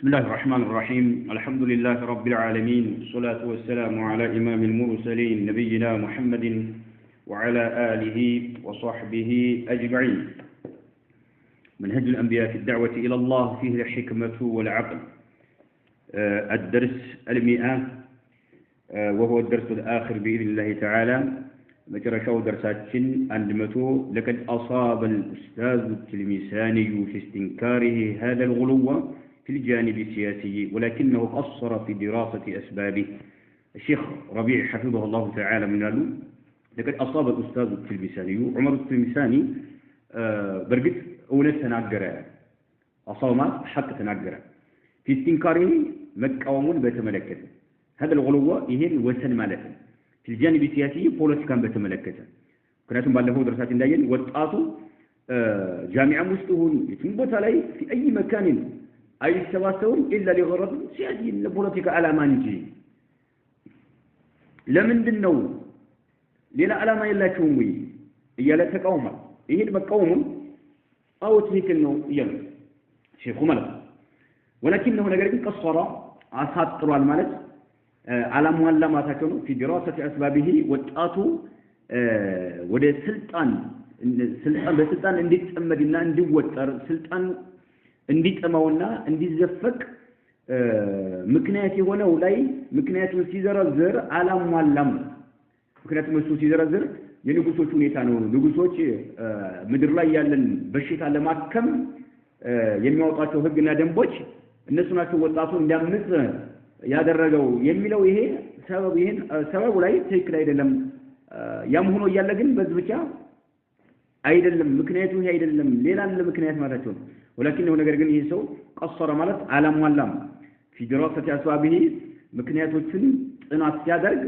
بسم الله الرحمن الرحيم الحمد لله رب العالمين والصلاة والسلام على إمام المرسلين نبينا محمد وعلى آله وصحبه أجمعين منهج الأنبياء في الدعوة إلى الله فيه الحكمة والعقل الدرس 100 وهو الدرس الآخر بإذن الله تعالى مجرشو درساتين عندمته لقد أصاب الأستاذ التلمساني في استنكاره هذا الغلو في الجانب السياسي ولكنه قصر في دراسة أسبابه الشيخ ربيع حفظه الله تعالى من قالوا لقد أصاب الأستاذ التلمساني عمر التلمساني برقت أولاد تناقرة أصامات حتى تناقرة في استنكاره مكاومون بتملكته هذا الغلو يهين وسن مالته في الجانب السياسي بوليتيكان بتملكته كناتم بالله درسات داين وطاطو جامعة مستهون يتنبوت عليه في أي مكان أي سواسون إلا لغرض سياسي البوليتيكا على ما نجي لمن دنو للا على ما يلا شومي يلا تقوما يهين مقوم أو تهيكلنو يلا شيخو ملك ولكنه نقرأ قصر أساطر المالك على معلماته في دراسة أسبابه وتأتوا وده سلطان بسلطان انديت أمدنا اندي وتر سلطان انديت أمونا اندي زفك مكنياتي هنا ولاي مكنياتي سيزرزر على معلم مكنياتي مسو سيزرزر ينقصوش نيتانو نقصوش مدر لا يالن بشيت على ماكم የሚያወጣቸው ህግና ደንቦች እነሱ ናቸው ወጣቱን እንዲያምጽ ያደረገው የሚለው ይሄ ሰበቡ ላይ ትክክል አይደለም ያም ሆኖ እያለ ግን በዚህ ብቻ አይደለም ምክንያቱ ይሄ አይደለም ሌላ ለምክንያት ማለታቸው ولكنه ነገር ግን ይሄ ሰው ቀሰረ ማለት አላሟላም في دراسة أسبابه ምክንያቶችን ጥናት ሲያደርግ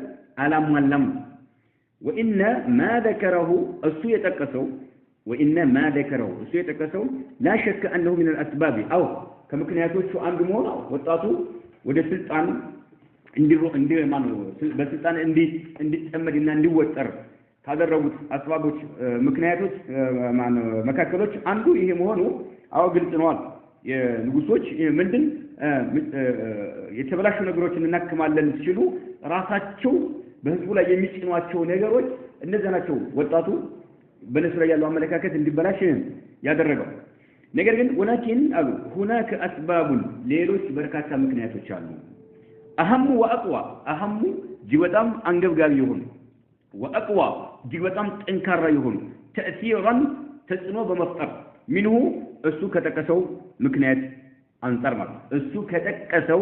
አላሟላም وإن ما ذكره እሱ የጠቀሰው وإن ما ذكره እሱ የጠቀሰው لا شك أنه من الأسباب أو ከምክንያቶቹ አንዱ መሆኑ ወጣቱ ወደ ስልጣን በስልጣን እንዲጠመድና እንዲወጠር ካደረጉት አስባቦች ምክንያቶች መካከሎች አንዱ ይሄ መሆኑ አው ግልጽ ነው የንጉሶች ምንድን የተበላሹ ነገሮችን እናከማለን ሲሉ ራሳቸው በህዝቡ ላይ የሚጭኗቸው ነገሮች እነዛ ናቸው ወጣቱ በነሱ ላይ ያለው አመለካከት እንዲበላሽ ያደረገው ነገር ግን ولكن هناك اسباب ሌሎች በርካታ ምክንያቶች አሉ اهم واقوى اهم ጅበጣም አንገብጋቢ ይሁን واقوى ጅበጣም ጠንካራ ይሁን تاثيرا ተጽኖ በመፍጠር منه እሱ ከተቀሰው ምክንያት አንፃር ማለት እሱ ከተቀሰው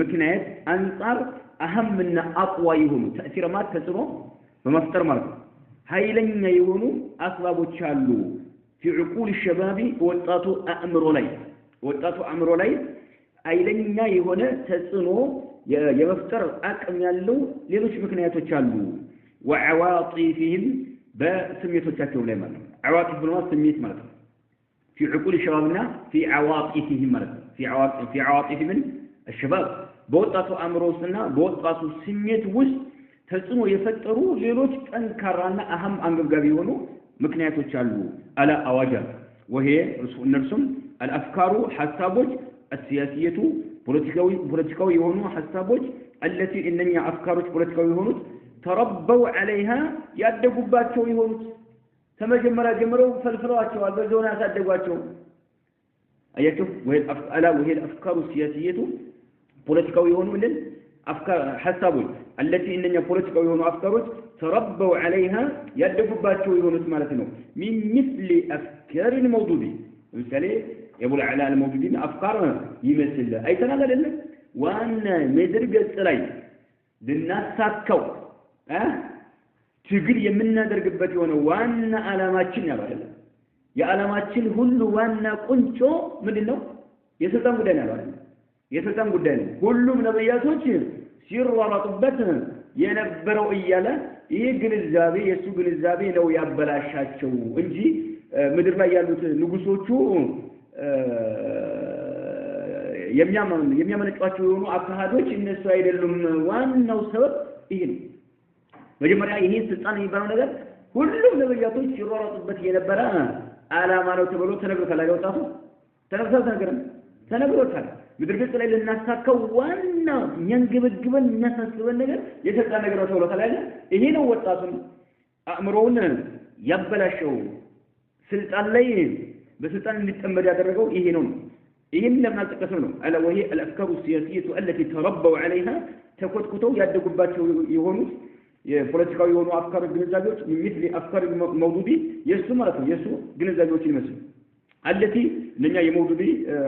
ምክንያት አንፃር اهمና اقوى ይሁን تاثير ማለት ተጽኖ በመፍጠር ማለት ኃይለኛ የሆኑ አስባቦች አሉ في عقول الشباب ወጣቱ አእምሮ ላይ ኃይለኛ የሆነ ተጽኖ የመፍጠር አቅም ያለው ሌሎች ምክንያቶች አሉ وعواطفهم በስሜቶቻቸው ላይ ማለት ነው عواطف ነው ስሜት ማለት ነው في عقول الشبابنا في عواطفهم ማለት ነው في عواطف من الشباب በወጣቱ አእምሮና በወጣቱ ስሜት ውስጥ ተጽኖ የፈጠሩ ሌሎች ጠንካራና አህም አንገብጋቢ የሆኑ ምክንያቶች አሉ አላ አዋጃ وهي እነርሱም الافكار حسابوች السياسيه ፖለቲካዊ የሆኑ ሐሳቦች التي انني افكارዎች ፖለቲካዊ የሆኑት ተረበው عليها ያደጉባቸው የሆኑት ተመጀመሪያ ጀምረው ፈልፍለዋቸዋል በዞና ያሳደጓቸው አያችሁ وهي الافكار السياسيه ፖለቲካዊ የሆኑ ምንድን أفكار حسابوች التي إننا political يهونو أفكاروች تربوا عليها يدفباتشو يهونو اسمالتنو من مثل أفكار الموجودين مثالي يقول على الموجودين أفكار يمثل أي تناغل لنا وأن مدرقة سلاي للناس ساكو تقول يمنا درقبات يهونو وأن علاماتشن يبالي يا علاماتشن هلو وأن قنشو من النو يسلطان قدين يبالي የሰጣን ጉዳይ ነው ሁሉም ነብያቶች ሲሯሯጡበት የነበረው እያለ ይሄ ግንዛቤ የሱ ግንዛቤ ነው ያበላሻቸው እንጂ ምድር ላይ ያሉት ንጉሶቹ የሚያመነጫቸው የሆኑ አካሃዶች እነሱ አይደሉም ዋናው ሰበብ ይሄ ነው መጀመሪያ ይሄ ስልጣን የሚባለው ነገር ሁሉም ነብያቶች ሲሯሯጡበት የነበረ ዓላማ ነው ተብሎ ተነግሮታል አይወጣቱ ተነግሮታል ምድር ገጽ ላይ ለናሳከው ዋና የሚያንገበግበን የሚያሳስበን ነገር የተጣ ነገር ነው ተብሎ ተላለ ይሄ ነው ወጣቱን አእምሮውን ያበላሸው ስልጣን ላይ በስልጣን እንዲጠመድ ያደረገው ይሄ ነው ይሄን ለምን አልተቀሰም ነው አላ ወሂ الافكار السياسيه التي تربوا عليها ተኮትኩተው ያደጉባቸው የሆኑት የፖለቲካዊ የሆኑ አፍካር ግንዛቤዎች مثل افكار الموجودي የሱ ማለት ነው የሱ ግንዛቤዎች ይመስሉ التي لኛ የመውዱዲ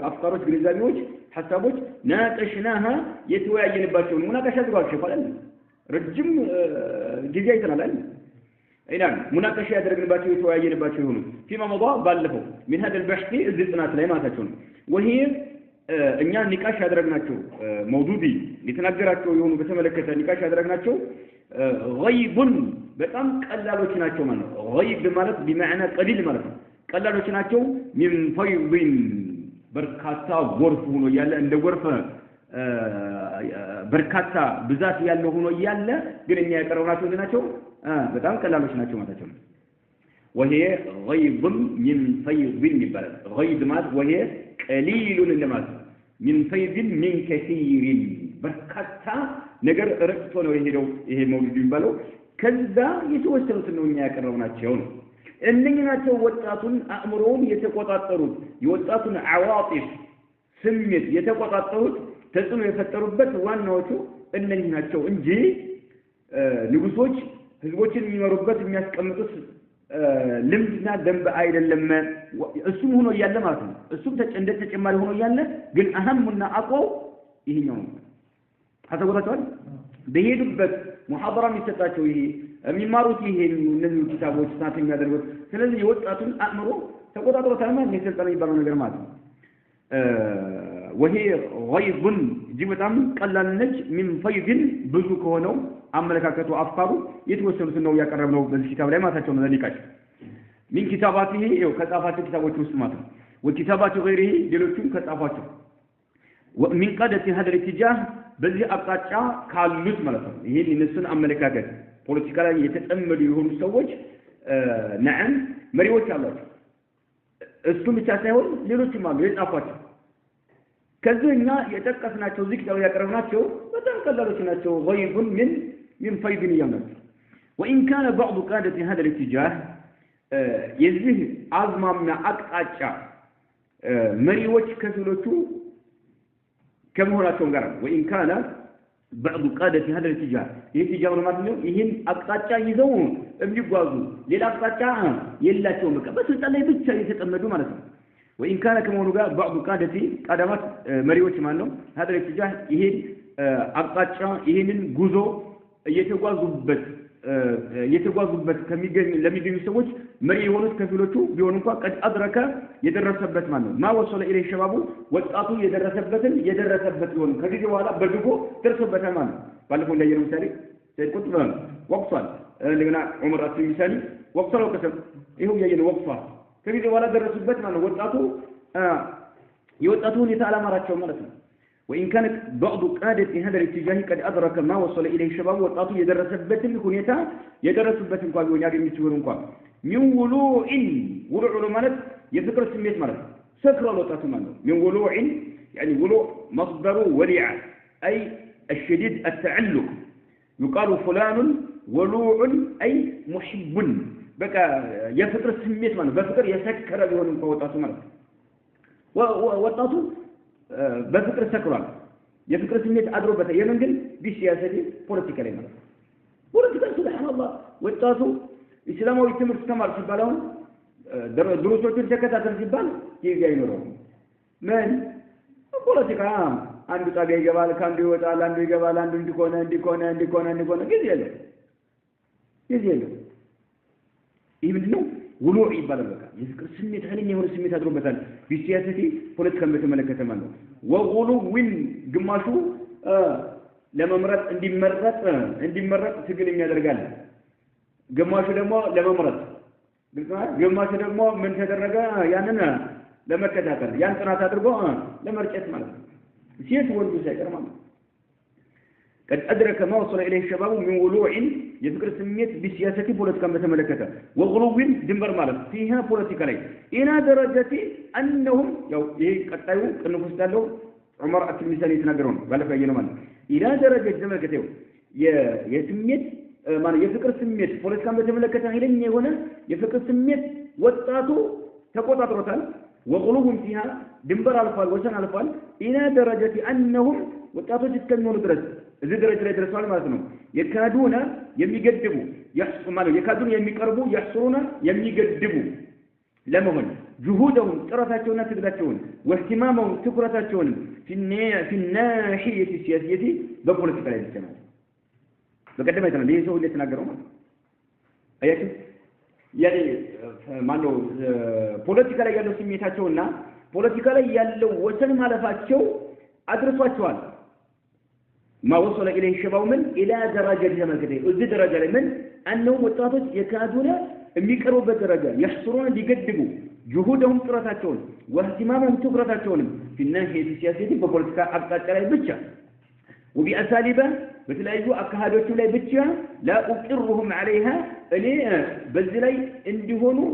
አፍካሮች ግንዛቤዎች ሐሳቦች ናቀሽናها የተወያየንባቸው ሙናቀሻ ዝጓቸው ይባላል ረጅም ጊዜ አይተናል አይናም ሙናቀሻ ያደረግንባቸው የተወያየንባቸው ይሆኑ فيما مضى ባለፈው من هذا البحث الذنات ላይ ማታቸው ነው وهي እኛ ንቃሽ ያደረግናቸው መውዱዲ የተናገራቸው የሆኑ በተመለከተ ንቃሽ ያደረግናቸው غيب በጣም ቀላሎች ናቸው ማለት ነው غيب ማለት بمعنى قليل ማለት ነው ቀላሎች ናቸው من فيض በርካታ ጎርፍ ሆኖ ያለ እንደ ጎርፍ በርካታ ብዛት ያለው ሆኖ ያለ ግን እኛ ያቀረብናቸው ናቸው በጣም ቀላሎች ናቸው ማለት ነው وهي غيب من فيض يبقى غيب ማለት وهي قليل للماء من فيض من كثير በርካታ ነገር ረክቶ ነው የሄደው ይሄ መውሊድ የሚባለው ከዛ የተወሰኑት ነው እኛ ያቀረብናቸው ነው እነኚህ ናቸው ወጣቱን አእምሮውን የተቆጣጠሩት የወጣቱን አዋጢፍ ስሜት የተቆጣጠሩት ተጽዕኖ የፈጠሩበት ዋናዎቹ እነኚህ ናቸው እንጂ ንጉሶች ህዝቦችን የሚመሩበት የሚያስቀምጡት ልምድና ደንብ አይደለም እሱም ሆኖ ያለ ማለት ነው እሱም እንደ ተጨማሪ ሆኖ ያለ ግን አህምና አቋው ይሄኛው ነው አሰጎታቸዋል በሄዱበት ሙሐደራ የሚሰጣቸው ይሄ የሚማሩት ይሄ እነዚህ ኪታቦች ሳት የሚያደርጉት ስለዚህ የወጣቱን አእምሮ ተቆጣጥሮ ታማኝ የሰልጠነ ይባላል ነገር ማለት ነው وهي غيظ جبتام ቀላል ነች من فيض ብዙ ከሆነው አመለካከቱ አፍካሩ የተወሰኑት ነው ያቀረብነው በዚህ ኪታብ ላይ ማታቸው መዘሊቃች من كتاباته ይው ከጻፋቸው ኪታቦች ውስጥ ማለት ነው وكتابات غيره ሌሎችም ከጻፋቸው ومن قادة هذا الاتجاه በዚህ አቅጣጫ ካሉት ማለት ነው ይሄን እነሱን አመለካከት ፖለቲካ ላይ የተጠመዱ የሆኑ ሰዎች ነዓም መሪዎች አሏቸው እሱ ብቻ ሳይሆን ሌሎችም አሉ የጻፏቸው ከዚህኛ የተጠቀስናቸው ዚክር ያቀረብናቸው በጣም ቀላሎች ናቸው غيب من فيض يمن وان كان بعض قادة هذا الاتجاه የዚህ አዝማሚያ አቅጣጫ መሪዎች ከፊሎቹ ከመሆናቸው ጋር وان كان بعض قادة هذا الاتجاه የትጃው ማለት ነው ይሄን አቅጣጫ ይዘው የሚጓዙ ሌላ አቅጣጫ የላቸውም በስልጣን ላይ ብቻ የተጠመዱ ማለት ነው وإن كان كما نقول بعض قادمات مريوش مالو هذا الاتجاه يهين أقطع يهين جزء يتجاوزبت كميجن لم يجن يسويش مريونس كفيلوتو بيونكوا قد أدرك يدرسبت مالو ما وصل إليه الشباب وتأتوا يدرسبت يون كذي ولا بدوكو ترسبت مالو بالفون لا يرون سالي سيكون تمام وقصل لقنا عمر أسلم مثالي وقصل وكسب إيه هو يجين وقصل ከዚህ በኋላ ደረሱበት ማለት ወጣቱ የወጣቱን የታላ ማራቸው ማለት ነው وإن كانت بعض قادة هذا الاتجاه قد أدرك ما وصل إليه الشباب وطاطو يدرسبت الكنيتا يدرسبت እንኳን ቢሆን ያገኙት እንኳን من ولوع ማለት የፍቅር ስሜት ማለት ሰክሮ ወጣቱ ማለት من ولوع يعني ولوع مصدر ولع أي الشديد التعلق يقال فلان ولوع أي محب በቃ የፍቅር ስሜት ማለት በፍቅር የሰከረ ቢሆን እንኳን ወጣቱ ማለት ወጣቱ በፍቅር ሰክሯል የፍቅር ስሜት አድሮበት የምን ግን ቢሲያሰቲ ፖለቲካ ላይ ማለት ፖለቲካ ሱብሃንአላህ ወጣቱ እስላማዊ ትምህርት ተማር ሲባል አሁን ድሮሶችን ተከታተል ሲባል ጊዜ አይኖርም ምን ፖለቲካ አንዱ ጣቢያ ይገባል ካንዱ ይወጣል አንዱ ይገባል አንዱ እንዲኮነ ጊዜ የለም ይህ ምንድነው ውሉዕ ይባላል በቃ የፍቅር ስሜት ኃይለኛ የሆነ ስሜት አድሮበታል ቢሲያሰቲ ፖለቲካን በተመለከተ ማለት ነው ወጉሉዊን ግማሹ ለመምረጥ እንዲመረጥ ትግል የሚያደርጋል ግማሹ ደግሞ ለመምረጥ ግማሹ ደግሞ ምን ተደረገ ያንን ለመከታተል ያን ጥናት አድርጎ ለመርጨት ማለት ነው ሲያስ ወንዱ ሳይቀር ማለት قد أدرك ما وصل إليه الشباب من ولوع يفكر سميت بسياسة بوليتيكا متملكة وغلو دمبر مالك فيها بوليتيكا لي إلى درجة أنهم قد تايو النفوس دالو عمر التلميذاني يتناقرون قال في أيام إلى درجة تملكته يسميت ما يفكر سميت فولس كان بتملكته هيلين هنا يفكر سميت وطاتو تقوطات روتال وغلوهم فيها دمبر الفال وسن الفال إلى درجة أنهم وطاتو تتكلمون درس إذا درجة لا درس ولا ما تنو يكادون يميقدموا يحصل ماله يكادون يميقربوا يحصلون يميقدموا لمهم جهودهم ترتاتون تقدرون واهتمامهم تكرتاتون في الناحية السياسية بقولة كلام الجماعة بقدم مثلا ليه سووا اللي تناقرون أياكم يعني ما له political يالله سميتاتونا political يالله وصل ما لفاتشوا أدرسواتشوال ما وصل إليه الشباب من إلى درجة جمال كده وذ درجة من أنهم وطاطس يكادون يقربوا بالدرجة يحصرون بيقدموا جهودهم ترتاتون واهتمامهم تكرتاتون في الناحية السياسية بpolitical أبقى على بتشا وبأساليبه مثل أيجو أكهادوتو لا بتشا لا أقرهم عليها اللي بزلي اندهونو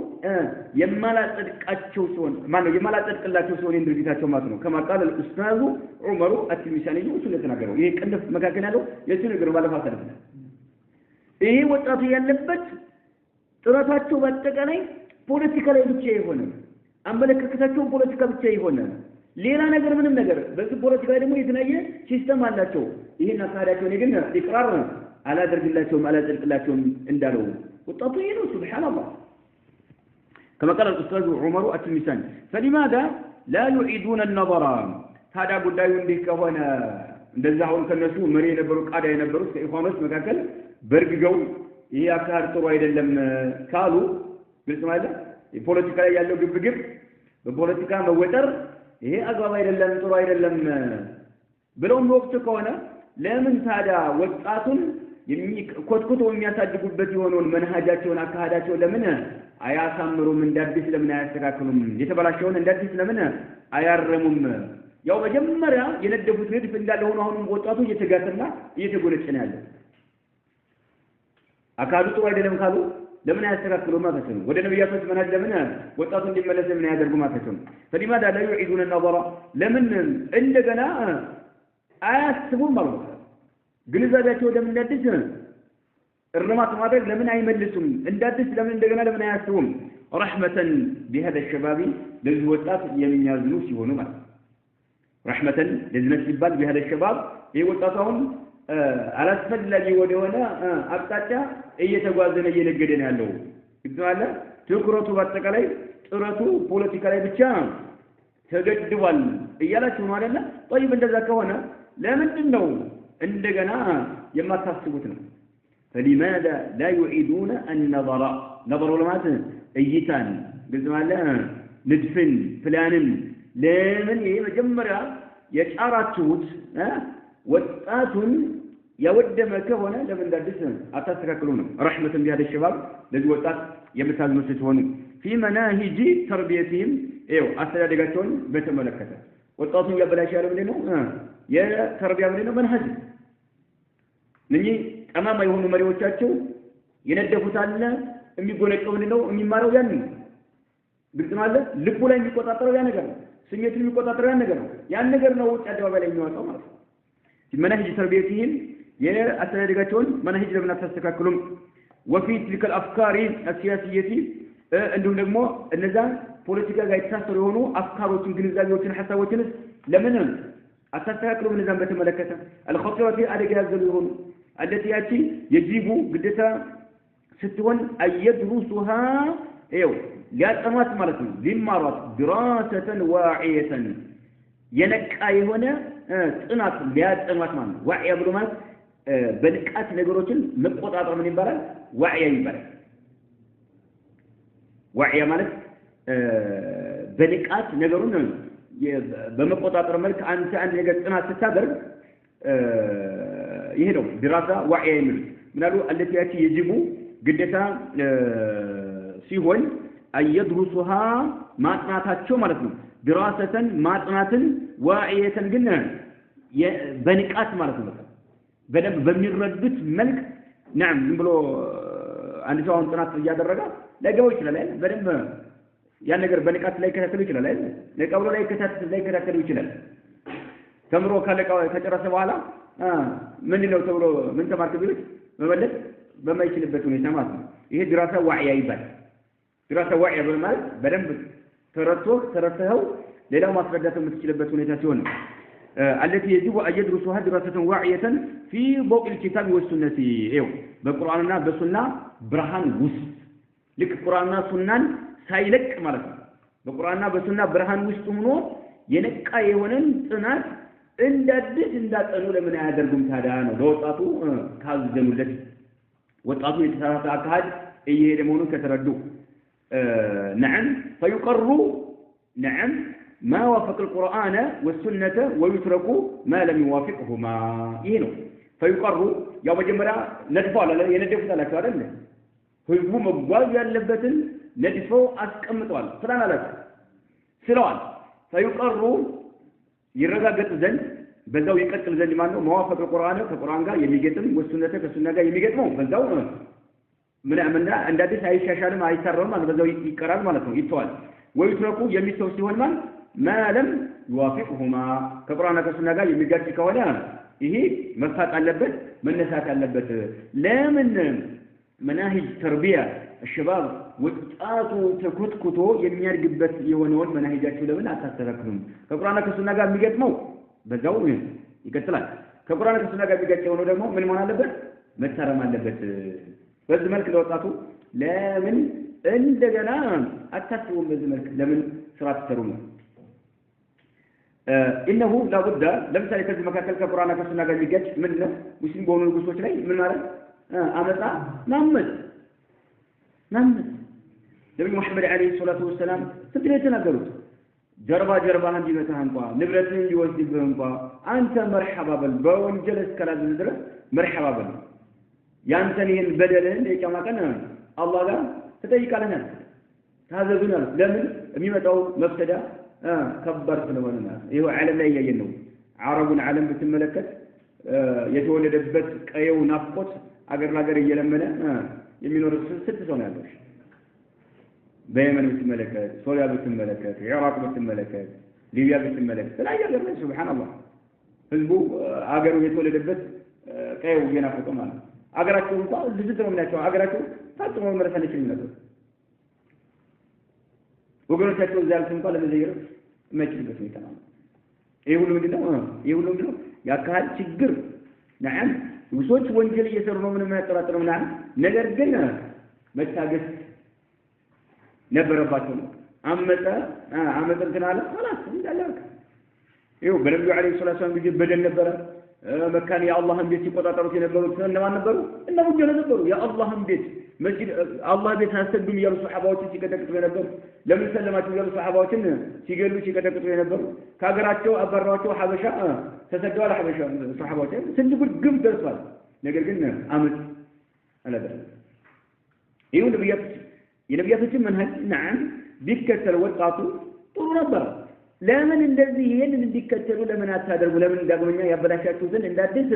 يمالا تدقاتشو سون معنى يمالا تدقلاتشو سون اندرجيتاتشو ماتنو كما قال الأستاذ عمر التلميذاني وصل يتناقروا إيه كنف مكاكنا له يتناقروا بالا فاسدنا إيه وطاطو يالبت ጥረታቸው በአጠቃላይ ፖለቲካ ላይ ብቻ ይሆነ አመለካከታቸው ፖለቲካ ብቻ ይሆነ ሌላ ነገር ምንም ነገር በዚህ ፖለቲካ ደግሞ የተለያየ ሲስተም አላቸው ይሄን አካዳቸው ግን ኢቅራር አላደርግላቸውም እንዳለው ወጣቱ ይሄ ነው ሱብሃንአላህ كما قال الاستاذ عمر التلميذاني فلماذا لا يعيدون النظر هذا ጉዳዩ እንዲህ ከሆነ እንደዛ አሁን ከነሱ መሪ የነበሩ ቃዳ የነበሩ ከኢخوانዎች መካከል በርግገው ይሄ አካር ጥሩ አይደለም ካሉ ግልጽ ማለት የፖለቲካ ላይ ያለው ግብግብ በፖለቲካ መወጠር ይሄ አግባብ አይደለም ጥሩ አይደለም ብለው ወቅቱ ከሆነ ለምን ታዲያ ወጣቱን ኮትኩቶ የሚያሳድጉበት የሆነውን መንሃጃቸውን አካሃዳቸው ለምን አያሳምሩም እንዳዲስ ለምን አያስተካክሉም የተበላሸውን እንዳዲስ ለምን አያረሙም ያው መጀመሪያ የነደፉት ንድፍ እንዳለ ሆኖ አሁንም ወጣቱ እየተጋተና እየተጎለጨ ነው ያለው አካዱ ጥሩ አይደለም ካሉ ለምን ያስተካክሉ ማለት ነው ወደ ነብያቶች መንሃጅ ለምን ወጣቱ እንዲመለስ ምን ያደርጉ ማለት ነው فلماذا لا يعيدون النظر ለምን እንደገና አያስቡም ማለት ነው ግንዛቤያቸው ለምን እንዳዲስ እርማት ማድረግ ለምን አይመልሱም እንዳዲስ ለምን እንደገና ለምን አያስቡም رحمة بهذا الشباب ለዚህ ወጣት የሚያዝኑ ሲሆኑ ማለት رحمة ለዚህ ሲባል بهذا الشباب ይሄ ወጣቱ አሁን አላስፈላጊ ወደሆነ አቅጣጫ እየተጓዘነ እየነገደ ነው ያለው ይባላል ትኩረቱ በአጠቃላይ ጥረቱ ፖለቲካ ላይ ብቻ ተገድቧል እያላችሁ ነው አይደል طيب እንደዛ ከሆነ ለምንድን ነው እንደገና የማታስቡት ነው فلماذا لا يعيدون النظر نظر لماذا እይታን ግዝማለ ንድፍን ፕላንን ለምን ይሄ መጀመሪያ የጫራችሁት ወጣቱን ያወደመ ከሆነ ለምን እንዳዲስ አታስተካክሉ ነው رحمة بهذا الشباب ለዚህ ወጣት የምታዝኑት ሲሆኑ في مناهج تربيتهم አስተዳደጋቸውን በተመለከተ ወጣቱን ያበላሻል ምንድን ነው የተርቢያ ምንድን ነው መንሃጅ እነኚህ ጠማማ የሆኑ መሪዎቻቸው የነደፉት አለ የሚጎነጨው ምንድን ነው የሚማረው ያን ግልጽ ማለት ልቡ ላይ የሚቆጣጠረው ያ ነገር ነው ስሜቱን የሚቆጣጠረው ያ ነገር ነው ያን ነገር ነው ውጭ አደባባይ ላይ የሚወጣው ማለት ነው منهج تربيتهم የአስተዳደጋቸውን መንሃጅ ለምን አታስተካክሉም وفي تلك الافكار السياسيه እንዲሁም ደግሞ እነዛ ፖለቲካ ጋር የተሳሰሩ የሆኑ አፍካሮችን ግንዛቤዎችን ሐሳቦችን ለምን አታስተካክሉም እነዛን በተመለከተ الخطيره አደጋ ያዘሉ የሆኑ التي ياتي يجب ግዴታ ስትሆን ايدرسها ሊያጠኗት ማለት ነው ሊማሯት دراسه واعيه የነቃ የሆነ ጥናት ሊያጠኗት ማለት ነው ዋዕያ ብሎ ማለት በንቃት ነገሮችን መቆጣጠር ምን ይባላል ዋዕያ ይባላል ዋዕያ ማለት በንቃት ነገሩን በመቆጣጠር መልክ አንተ አንድ ነገር ጥናት ስታደርግ ይሄ ነው ድራሳ ዋዕያ የሚሉት ምናሉ التي ياتي يجب ግዴታ ሲሆን ايدرسها ማጥናታቸው ማለት ነው دراسة ማጥናትን واعية ግን በንቃት ማለት ነው በደንብ በሚረዱት መልክ نعم ብሎ አንድ ሰው አሁን ጥናት ያደረገ ለገው ይችላል አይደል በደንብ ያን ነገር በንቃት ላይ ከተከታተሉ ይችላል አይደል ለቀብሩ ላይ ከተከታተሉ ይችላል ተምሮ ከጨረሰ በኋላ ምንድነው ተብሎ ምን ተማርክ ቢሉት መመለስ በማይችልበት ሁኔታ ማለት ነው። ይሄ ድራሳ ዋዕያ ይባላል። ድራሳ ዋዕያ በማለት በደንብ ተረድተው ሌላው ማስረዳት የምትችልበት ሁኔታ ሲሆን ነው። التي يجب أن يدرسها دراسة واعية في ضوء الكتاب والسنة إيوه بقرآننا بسنة برهان وسط لك قرآننا سنة سايلك مالك بقرآننا بسنة برهان وسط منو ينكا يونن سنة إنداد أنو لمن أدركم تادانو دوطاتو كاز زمولتي وطاتو يتسارات أكاد إيه لمونو كتردو نعم فيقروا نعم ما وافق القرآن والسنة ويترك ما لم يوافقهما إينو فيقروا يا مجمرة ندفع لا يندفع لا كارن هو مبواز يلبتن ندفع أسكمتوال سلام لك سلام فيقروا يرجع زين بزاو يقتل زين ما موافق القرآن كقرآن جا يميجتم والسنة كسنة جا يميجتمو بزاو من أمنا عند هذه سعي شاشان ما يسرون ما بزاو يكرر ما لكم يتوال ويتركوا يميتوا سوون ما لم يوافقهما كقرآن كسنة جا يميجت كوانا إيه مفات علبت من نسات علبت لا من مناهج تربية الشباب وتآتوا تكتكتو يمير جبت يونون مناهجات شو لمن أساس تذكرهم كقرآن كسنة جا يميجتمو بزاو يقتلان كقرآن كسنة جا يميجت يونون دمو من ما علبت متسرى ما علبت بس ملك لو تآتوا لا من عندنا أتسوون بس ملك لمن سرات ترون إنه لابد لم تلك المكاتل كقرآن كسنة جا يميجت منه مسلم بونو القصوش لي من ماله أمسا نمت نبي محمد عليه الصلاة والسلام تدريتنا قلت جربا هندي متهنقا نبرتين يوزدي بهنقا أنت مرحبا بالبون جلس كلا بالدرس مرحبا بل يانتني البدلين كما كان الله لا تتيك لنا هذا ذنب لمن ميمتو مبتدا كبرت لنا ايوه علم لا يينو عرب علم بتملكت የተወለደበት ቀየው ናፍቆት አገር ላገር እየለመነ የሚኖር ስት ሰው ነው ያለው በየመን ብትመለከት ሶሪያ ብትመለከት ኢራቅ ብትመለከት ሊቢያ ብትመለከት ላይ ያገር ነው ሱብሃንአላህ ህዝቡ አገሩ የተወለደበት ቀየው እየናፈቀ ማለት አገራቸው እንኳን ልጅት ነው የሚያቸው አገራቸው ታጥሞ መመለስ አንችልም ነበር ወገኖቻቸው ዛልት እንኳን ለመዘየር የማይችልበት ሁኔታ ነው ይሄ ሁሉ ምንድነው ያካል ችግር نعم وسوች ወንጀል እየሰሩ ነው ምንም ያጠራጥረው ምናምን ነገር ግን መታገስ ነበረባቸው አመፀ ተናለ خلاص እንዳላልክ ይኸው በነብዩ አለይሂ ሰላቱ ወሰለም ጊዜ በደል ነበረ መካን የአላህን ቤት ሲቆጣጠሩት የነበሩት እነማን ነበሩ እነሙ ነበሩ የአላህን ቤት መስጊድ አላህ ቤት አስተዱም ያሉ ሱሐባዎችን ሲቀጠቅጡ የነበሩ ለምን ሰለማችሁ ያሉ ሱሐባዎችን ሲገሉ ሲቀጠቅጡ የነበሩ ካገራቸው አባራቸው ሐበሻ ተሰደዋል ሐበሻ ሱሐባዎችን ስንጉድ ግም ደርሷል ነገር ግን አመት አላደረ ይሁን የነብያቶችን መንሀጅ نعم ቢከተል ወጣቱ ጥሩ ነበር ለምን እንደዚህ ይሄንን እንዲከተሉ ለምን አታደርጉ ለምን ዳግመኛ ያበላሻችሁ ዘንድ እንዳዲስ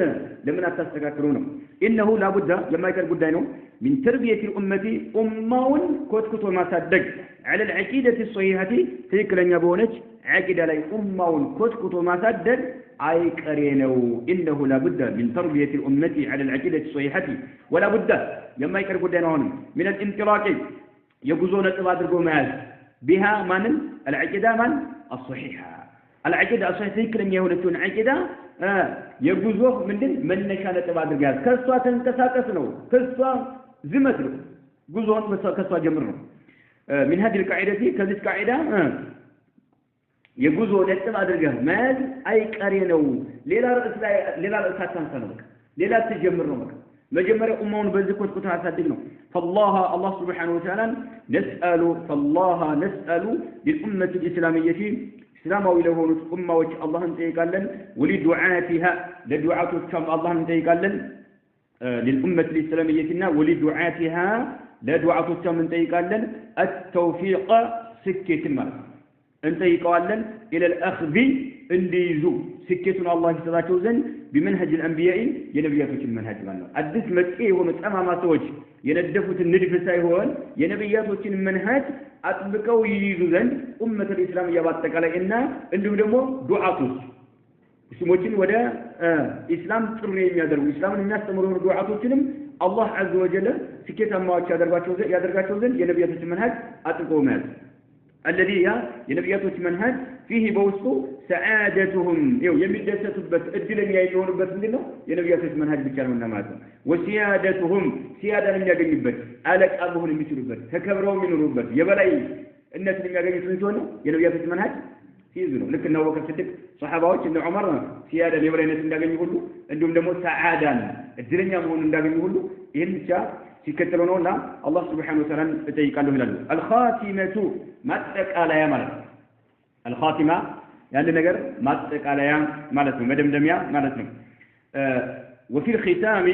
ለምን አታስተካክሉ ነው انه لا بد የማይቀር ጉዳይ ነው من تربيه الامه امون ኮትኩቶ ማሳደግ على العقيده الصحيحه ትክክለኛ በሆነች عقيده ላይ امون ኮትኩቶ ማሳደግ አይቀሬ ነው انه لا بد من تربيه الامه على العقيده الصحيحه ولا بد የማይቀር ጉዳይ ነው من الانطلاق የጉዞ ነጥብ አድርጎ መያዝ بها ማንን العقيده ማን الصحيحة العقيدة الصحيحة كلمة يهودتون عقيدة يجوزوه من دين من نشانة بعد الجهاز كسوة تنتساقسنو كسوة زمتلو جوزوه بس كسوة جمرنو من هذه القاعدة كذلك قاعدة يجوزوه نتبع بعد الجهاز مال أي كارينو ليلا رأس تنسنوك ليلا تجمرنوك مجمر أمون بزكوت كتها صدقنا الله سبحانه وتعالى نسأل للأمة الإسلامية إسلامه له أمة وجه الله انتهيكالن ولدعاتها لدعاة كم الله انتهيكالن للأمة الإسلامية ولدعاتها لدعاة كم انتهيكالن التوفيق سكة المرء انتهيكالن إلى الأخذ انديزو سكتنا الله سبحانه وتعالى بمنهج الأنبياء ينبياتك المنهج منه أدس متئه ومتأمى ما توج يندفت الندف سايهون ينبياتك المنهج أطبقوا يجيزو ذن أمة الإسلام يباتك على إنا عندهم دمو دعاتوس ሙስሊሞችን ወደ ኢስላም ጥሪ የሚያደርጉ ኢስላምን የሚያስተምሩ ዱዓቶችንም አላህ عز وجل ስኬታማዎች ያደርጋቸው ዘንድ የነቢያቶች መንሃጅ አጥብቆ መያዝ الذي የነቢያቶች መንሃጅ فيه በውስጡ سعادتهم የሚደሰቱበት እድለኛ የሚሆኑበት ምንድነው የነቢያቶች መንሃጅ ብቻ ነውና ማለት ነው وسيادتهم ሲያዳን የሚያገኙበት አለቃ መሆን የሚችሉበት ተከብረው የሚኖሩበት የበላይ እነትን የሚያገኙት ሲሆን የነቢያቶች መንሃጅ ሲይዙ ነው ልክ ነው ወከ ሲድቅ ሱሐባዎች እንደ ዑመር ሲያዳን የበላይነት እንዳገኙ ሁሉ እንዲሁም ደግሞ ሰዓዳን እድለኛ መሆን እንዳገኙ ሁሉ ይሄን ብቻ ሲከተለው ነውና አላህ Subhanahu Wa Ta'ala እጠይቃለሁ ይላል الخاتمه ማጠቃለያ ማለት ነው الخاتمه ያን ነገር ማጠቃለያ ማለት ነው መደምደሚያ ማለት ነው وفي الختام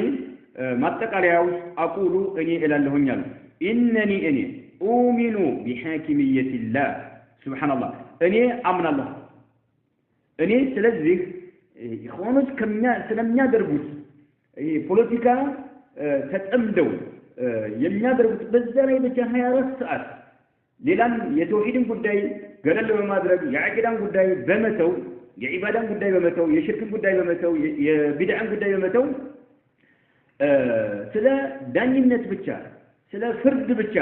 ማጠቃለያው አቁሉ እኔ እላለሁኛል انني እኔ اؤمن بحاكميه الله سبحان الله እኔ አምናለሁ እኔ ስለዚህ ኢኽዋኖች ስለሚያደርጉት ፖለቲካ ተጠምደው የሚያደርጉት በዛ ላይ ብቻ 24 ሰዓት ሌላም የተውሂድን ጉዳይ ገለል በማድረግ የአቂዳን ጉዳይ በመተው የኢባዳን ጉዳይ በመተው የሽርክን ጉዳይ በመተው የቢድዓን ጉዳይ በመተው ስለ ዳኝነት ብቻ ስለ ፍርድ ብቻ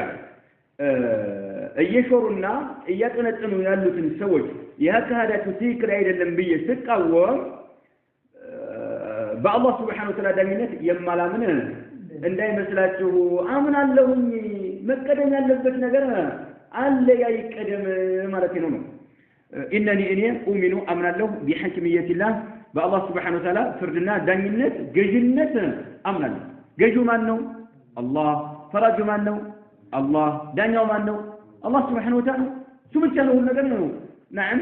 እየሾሩና እያጠነጠኑ ያሉትን ሰዎች ያካሃዳቸው ትክክል አይደለም ብዬ ስቃወም በአላህ Subhanahu Wa Ta'ala ዳኝነት የማላምን እንዳይመስላችሁ አምናለሁኝ መቀደም ያለበት ነገር አለ ያይቀደም ማለት ነው ኢነኒ እኔ ኡሚኑ አምናለሁ بحكمية الله በአላህ Subhanahu Wa Ta'ala ፍርድና ዳኝነት ገዥነት አምናለሁ ገዢው ማን ነው አላህ ፈራጁ ማን ነው አላህ ዳኛው ማን ነው አላህ Subhanahu Wa Ta'ala ሱብቻ ነው ነገር ነው نعم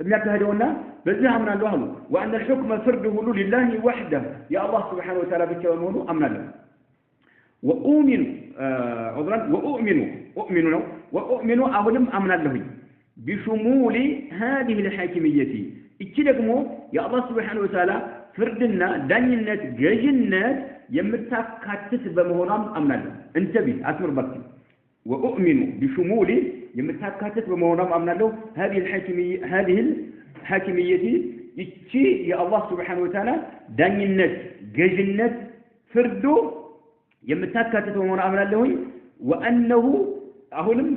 የሚያካሂደውና በዚህ አምናለሁ አሉ وان الحكم فرده لله وحده يا الله Subhanahu Wa Ta'ala ብቻ በመሆኑ አምናለሁ وأؤمن وأؤمن أولم أمن الله بشمول هذه الحاكمية إيش دقمو يا الله سبحانه وتعالى فردنا دانينات جاجنات يمتاكاتت بمهونام أمن الله انتبه أسمر بكتي وأؤمن بشمول يمتاكاتت بمهونام أمن الله هذه الحاكمية إيش يا الله سبحانه وتعالى دانينات جاجنات فردو يمتاكاتته من أمنالهوي وأنه أهلم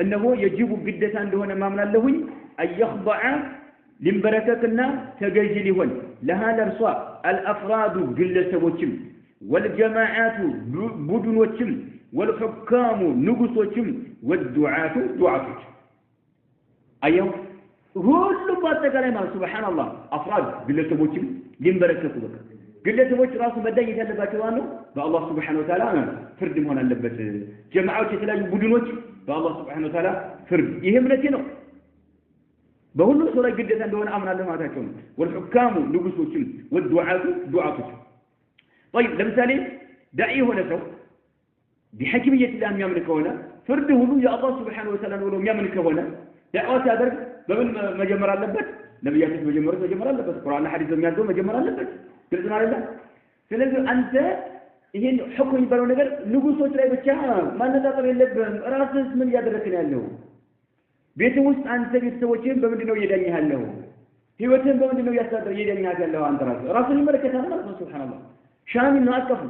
أنه يجب قدة عندهن ما أمنالهوي أن يخضع لمبركتنا تجاجلهن لها الأرصاء الأفراد قلة وشم والجماعات بدن وشم والحكام نقص وشم والدعاة دعاة أيوه كل ما تكلم سبحان الله أفراد قلة وشم لمبركتنا ግለሰቦች ራሱ መዳኘት ያለባቸው ነው በአላህ Subhanahu Wa Ta'ala ፍርድ መሆን አለበት ጀማዓዎች የተለያዩ ቡድኖች በአላህ Subhanahu Wa Ta'ala ፍርድ ይሄ እምነቴ ነው በሁሉ ሰው ላይ ግዴታ እንደሆነ አምናለሁ ማታቸው ነው ወልሁካሙ ንጉሶችም ወዱዓቱ ዱዓቶች طيب ለምሳሌ ዳዒ ሆነ ሰው بحكمية الله የሚያምን ከሆነ ፍርድ ሁሉ የአላህ Subhanahu Wa Ta'ala ነው የሚያምን ከሆነ ዳዕዋ ሲያደርግ በምን መጀመር አለበት ነብያቶች መጀመር አለበት ቁርአንና ሐዲስ የሚያዘው መጀመር አለበት ስለዚህ ማለት ስለዚህ አንተ ይሄን ሁክም ይባለው ነገር ንጉሶች ላይ ብቻ ማነጣጠር የለብህም ራስህ ምን ያደረክ ነው ያለው ቤት ውስጥ አንተ ቤተሰቦችን በምንድነው እየዳኘህ ያለው ህይወትን በምንድነው ያስተዳደር እየዳኘህ ያለው አንተ ራስህ ይመለከታል ማለት ነው ሱብሃንአላህ ሻሚል ነው አቀፍ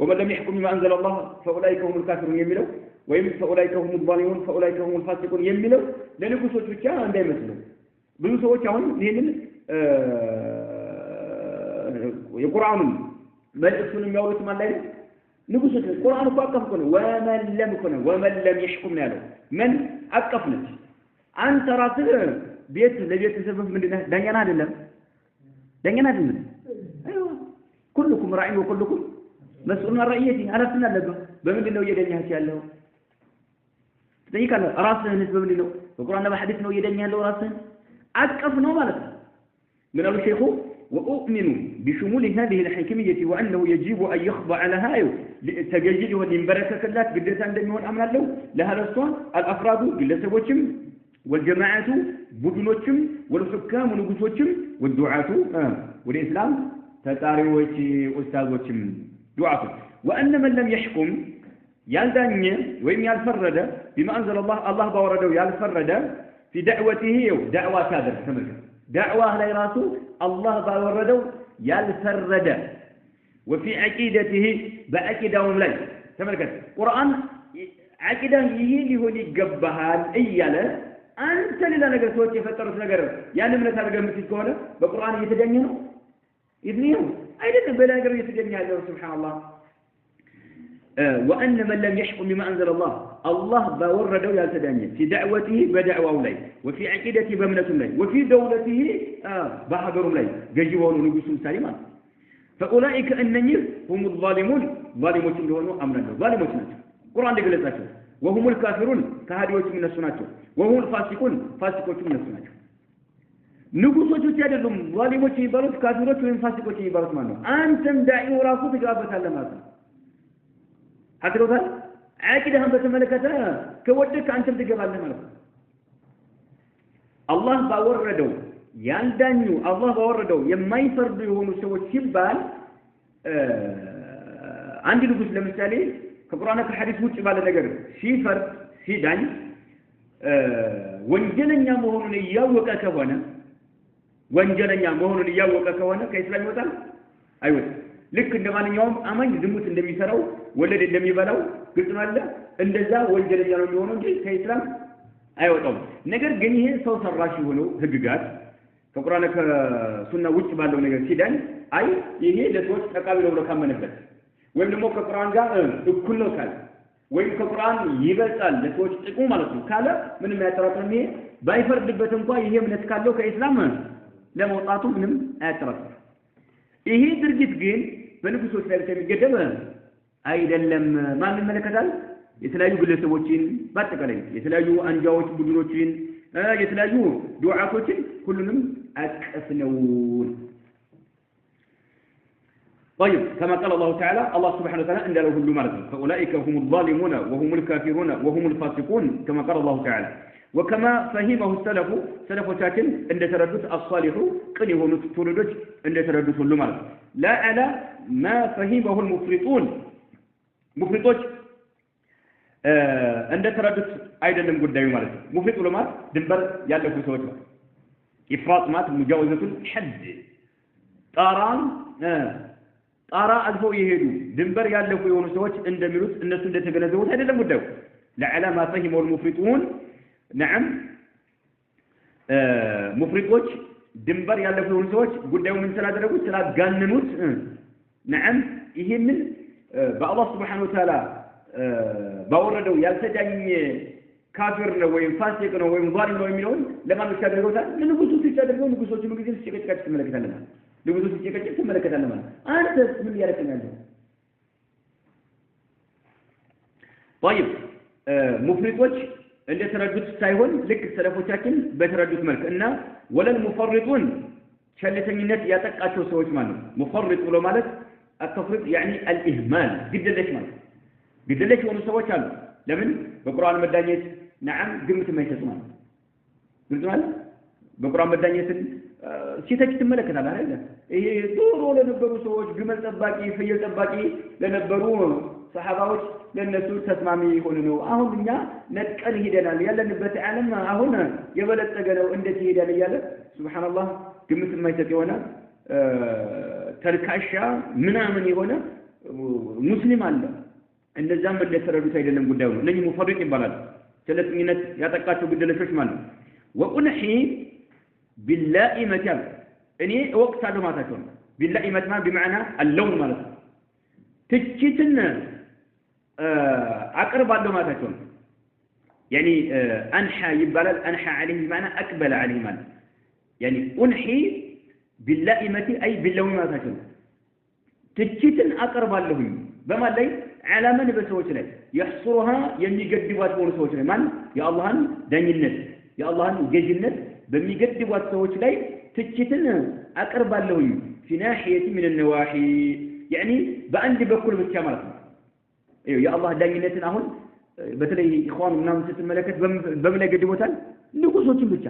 ومن لم يحكم بما انزل الله فاولئك هم الكافرون የሚለው ወይም فاولئك هم الظالمون فاولئك هم الفاسقون የሚለው ለንጉሶች ብቻ እንዳይመስለው ብዙ ሰዎች አሁን ይሄንን የቁርአኑን መልእክቱን የሚያወሩት ማን ላይ ንጉሶች ቁርአኑ አቀፍ ነው ወመን ለም ይحكم ያለው ምን አቀፍ ነች አንተ ራስህ ቤት ለቤተሰብ ምንድነው ዳኛና አይደለም አይዋ كلكم راع وكلكم مسؤول عن رعيته عرفنا لبه በምንድነው እየዳኛህ ያለው ጠይቃለህ ራስህን በምንድነው በቁርአንና በሐዲስ ነው እየዳኛህ ያለው ራስህን አቀፍ ነው ማለት ነው من أول شيخ وأؤمن بشمول هذه الحكمية وأنه يجب أن يخضع لها تجاجله والمبركة كلات قدرت أن يكون أمنا له لها الأسوان الأفراد قلة وشم والجماعات بدن وشم والحكام ونقص وشم والدعاة والإسلام تتاري وشي أستاذ وشم دعاة وأن من لم يحكم يالداني وإن يالفرد بما أنزل الله باورده يالفرد في دعوته دعوة هذا دعوة لا يراسو الله باوردو يالفرد وفي عقيدته بعقيدهم لي تملكت قرآن عقيدة يلي هو يقبها إياله أنت للا نقر سوتي فترت نقر يعني من هذا قمت تكونه بالقرآن يتدنيه إذنيه أيضا بلا نقر يتدنيه سبحان الله وأن من لم يحكم بما أنزل الله باوردو يالتدنيه في دعوته بدعوه لي وفي عقيدته بمنة لي وفي دولته بحضر لي جيوان ونقص سالما فأولئك أنني هم الظالمون ظالمون لهونو أمرنا ظالمون قرآن يقول لك وهم الكافرون كهاديوت من السنة وهم الفاسقون فاسقون من السنة نقصوا تيادلهم ظالمون يبارك كافرون من فاسقون يبارك مانو أنتم داعي وراكو تجابت على ماذا حتى لو قال عاكده هم بتملكته كودك أنتم تجابت على ماذا الله باوردو ያልዳኙ አላህ ባወረደው የማይፈርዱ የሆኑ ሰዎች ሲባል አንድ ንጉስ ለምሳሌ ከቁርአን ከሐዲስ ውጭ ባለ ነገር ሲፈርድ ሲዳኝ ወንጀለኛ መሆኑን ያወቀ ከሆነ ከእስላም ይወጣል አይወጣም ልክ እንደማንኛውም አማኝ ዝሙት እንደሚሰራው ወለድ እንደሚበላው ግልጽ ነው አለ እንደዛ ወንጀለኛ ነው የሚሆነው እንጂ ከእስላም አይወጣም ነገር ግን ይሄ ሰው ሰራሽ የሆነው ህግጋት ከቁርአን ከሱና ውጭ ባለው ነገር ሲዳኝ አይ ይሄ ለሰዎች ተቃቢ ነው ካመነበት ወይም ደግሞ ከቁርአን ጋር እኩል ነው ካለ ወይም ከቁርአን ይበልጣል ለሰዎች ጥቅሙ ማለት ነው ካለ ምንም ያጠራጥርም ይሄ ባይፈርድበት እንኳን ይሄ እምነት ካለው ከእስላም ለመውጣቱ ምንም አያጠራጥርም ይሄ ድርጊት ግን በንጉሶች ላይ የሚገደብ አይደለም ማን ይመለከታል የተለያዩ ግለሰቦችን በአጠቃላይ የተለያዩ አንጃዎች ቡድኖችን የተለያዩ ዱዓቶችን ሁሉንም አቀፍነውን طيب كما قال الله تعالى الله سبحانه وتعالى ان له كل مرض فاولئك هم الظالمون وهم الكافرون وهم الفاسقون كما قال الله تعالى وكما فهمه السلف سلفوቻችን እንደተረዱት الصالح ቅን የሆኑት ትውልዶች እንደተረዱት ሁሉ ማለት لا على ما فهمه المفرطون مفرطዎች እንደተረዱት አይደለም ጉዳዩ ማለት ነው ሙፍሪጥ ዑለማት ድንበር ያለፉ ሰዎች ነው ኢፍራጥ ማለት ሙጃወዘቱል ሐድ ጣራ አልፈው ይሄዱ ድንበር ያለፉ የሆኑ ሰዎች እንደሚሉት እነሱ እንደተገነዘቡት አይደለም ጉዳዩ ለዓላ ما فهمه المفرطون نعم ሙፍሪጦች ድንበር ያለፉ የሆኑ ሰዎች ጉዳዩ ምን ስላደረጉት ስላጋነኑት نعم ይሄንን በአላህ Subhanahu Wa Ta'ala ባወረደው ያልተዳኝ ካፊር ነው ወይም ፋሲቅ ነው ወይም ዛሊም ነው የሚለው ለማን ይቻደርገውታል ለንጉሱ ሲቻደርገው ንጉሶች ምን ጊዜ ሲጨቀጭ ተመለከታለና ንጉሱ ሲጨቀጭ ተመለከታለና አንተስ ምን ያረከኛል طيب ሙፍሪጦች እንደተረዱት ሳይሆን ልክ ሰለፎቻችን በተረዱት መልክ እና ወለል ሙፈሪጡን ቸልተኝነት ያጠቃቸው ሰዎች ማለት ሙፈሪጥ ብሎ ማለት التفريط يعني الاهمال ግድለሽ ማለት ግድለሽ የሆኑ ሰዎች አሉ ለምን በቁርአን መዳኘት نعم ግምት የማይሰጡ ማለት ግልጽ ማለት በቁርአን መዳኘትን ሲተች ተመለከታል አይደል ይሄ ዶሮ ለነበሩ ሰዎች ግመል ጠባቂ ፍየል ጠባቂ ለነበሩ ሰሃባዎች ለነሱ ተስማሚ ሆነ ነው አሁን እኛ ነጥቀን ሄደናል ያለንበት ዓለም አሁን የበለጠገ ነው እንዴት ይሄዳል ይያለ ሱብሃንአላህ ግምት የማይሰጥ የሆነ ተልካሻ ምናምን የሆነ ሙስሊም አለ እንደዛም እንደተረዱት አይደለም ጉዳዩ ነው ለኝ ሙፈሪጥ ይባላል ቸልተኝነት ያጠቃቸው ግድለሾች ማለት ወቁንሂ باللائمه እኔ ወቅታለሁ ማታቸው باللائمه بمعنى اللون ማለት ትችትን አቀርባለሁ ማታቸው يعني انحى ይባላል انحى عليه بمعنى اقبل عليه ማለት يعني انحي باللائمه اي باللون ማታቸው ትችትን አቀርባለሁ በማን ላይ على من በሰዎች ላይ يحصرها የሚገድቧት ወር ሰዎች ላይ ማን የአላህን ዳኝነት የአላህን ገዥነት በሚገድቧት ሰዎች ላይ ትችትን አቀርባለሁ في ناحيه من النواحي يعني በአንድ በኩል ብቻ ማለት ነው የአላህ ዳኝነትን አሁን በተለይ ኢኽዋን ምናምን ስትመለከት በምን ገድቦታል ንጉሶችን ብቻ